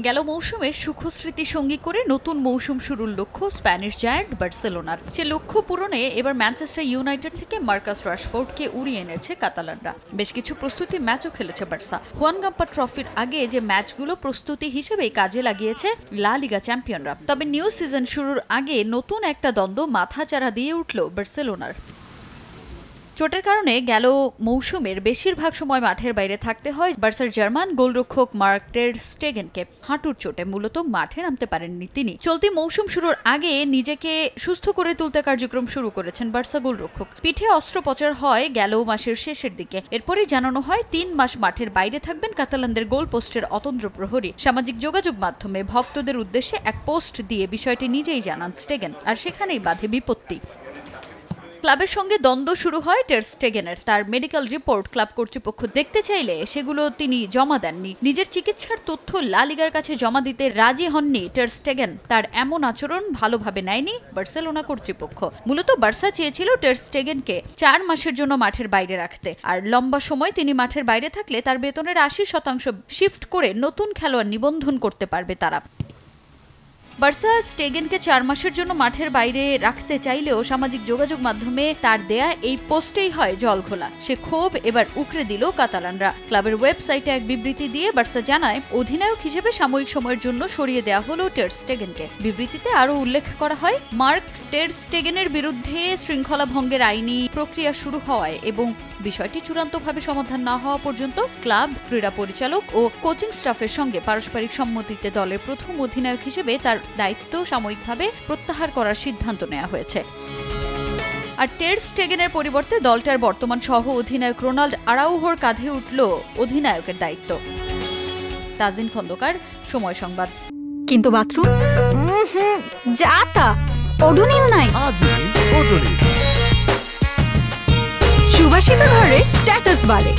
গেল মৌসুমে সুখস্মৃতি সঙ্গী করে নতুন মৌসুম শুরুর লক্ষ্য স্প্যানিশ জায়ান্ট বার্সেলোনার। সে লক্ষ্য পূরণে এবার ম্যানচেস্টার ইউনাইটেড থেকে মার্কাস রাশফোর্ডকে উড়িয়ে এনেছে কাতালানরা। বেশ কিছু প্রস্তুতি ম্যাচও খেলেছে বার্সা। হুয়ান গাম্পা ট্রফির আগে যে ম্যাচগুলো প্রস্তুতি হিসেবে কাজে লাগিয়েছে লা লিগা চ্যাম্পিয়নরা। তবে নিউ সিজন শুরুর আগে নতুন একটা দ্বন্দ্ব মাথাচাড়া দিয়ে উঠল বার্সেলোনার। চোটের কারণে গেল মৌসুমের বেশিরভাগ সময় মাঠের বাইরে থাকতে হয় বার্সার জার্মান গোলরক্ষক মার্ক টের স্টেগেনকে। হাঁটুর চোটে মূলত মাঠে নামতে পারেননি তিনি। চলতি মৌসুম শুরুর আগে নিজেকে সুস্থ করে তুলতে কার্যক্রম শুরু করেছেন বার্সা গোলরক্ষক। পিঠে অস্ত্রোপচার হয় গেল মাসের শেষের দিকে। এরপরই জানানো হয় ৩ মাস মাঠের বাইরে থাকবেন কাতালানদের গোল পোস্টের অতন্দ্র প্রহরী। সামাজিক যোগাযোগ মাধ্যমে ভক্তদের উদ্দেশ্যে এক পোস্ট দিয়ে বিষয়টি নিজেই জানান স্টেগেন, আর সেখানেই বাধে বিপত্তি। ক্লাবের সঙ্গে দ্বন্দ্ব শুরু হয় টের স্টেগেনের। তার মেডিকেল রিপোর্ট ক্লাব কর্তৃপক্ষ দেখতে চাইলে সেগুলো তিনি জমা দেননি। নিজের চিকিৎসার তথ্য লা লিগার কাছে জমা দিতে রাজি হননি টের স্টেগেন। তার এমন আচরণ ভালোভাবে নেয়নি বার্সেলোনা কর্তৃপক্ষ। মূলত বার্সা চেয়েছিল টের স্টেগেনকে 4 মাসের জন্য মাঠের বাইরে রাখতে, আর লম্বা সময় তিনি মাঠের বাইরে থাকলে তার বেতনের 80% শিফট করে নতুন খেলোয়াড় নিবন্ধন করতে পারবে তারা। বার্সা স্টেগেনকে 4 মাসের জন্য মাঠের বাইরে রাখতে চাইলেও সামাজিক যোগাযোগ মাধ্যমে তার দেয়া এই পোস্টেই হয় জলঘোলা। সে ক্ষোভ এবার উকড়ে দিল কাতালানরা। ক্লাবের ওয়েবসাইটে এক বিবৃতি দিয়ে বার্সা জানায়, অধিনায়ক হিসেবে সাময়িক সময়ের জন্য সরিয়ে দেওয়া হলো টের স্টেগেনকে। বিবৃতিতে আরও উল্লেখ করা হয়, মার্ক টের স্টেগেনের বিরুদ্ধে শৃঙ্খলা ভঙ্গের আইনি প্রক্রিয়া শুরু হওয়ায় এবং বিষয়টি চূড়ান্তভাবে সমাধান না হওয়া পর্যন্ত ক্লাব, ক্রীড়া পরিচালক ও কোচিং স্টাফের সঙ্গে পারস্পরিক সম্মতিতে দলের প্রথম অধিনায়ক হিসেবে তার দায়িত্ব সাময়িকভাবে প্রত্যাহার করার সিদ্ধান্ত নেওয়া হয়েছে। আর টের স্টেগেনের পরিবর্তে দলটার বর্তমান সহ অধিনায়ক রোনাল্ড আরাউহোর কাঁধে উঠল অধিনায়কের দায়িত্ব। তাজিন খন্দকার, সময় সংবাদ। কিন্তু বাথরুম যাতা ওডোনিল নাই। সুবাসিত ঘরে স্ট্যাটাস বাড়ে।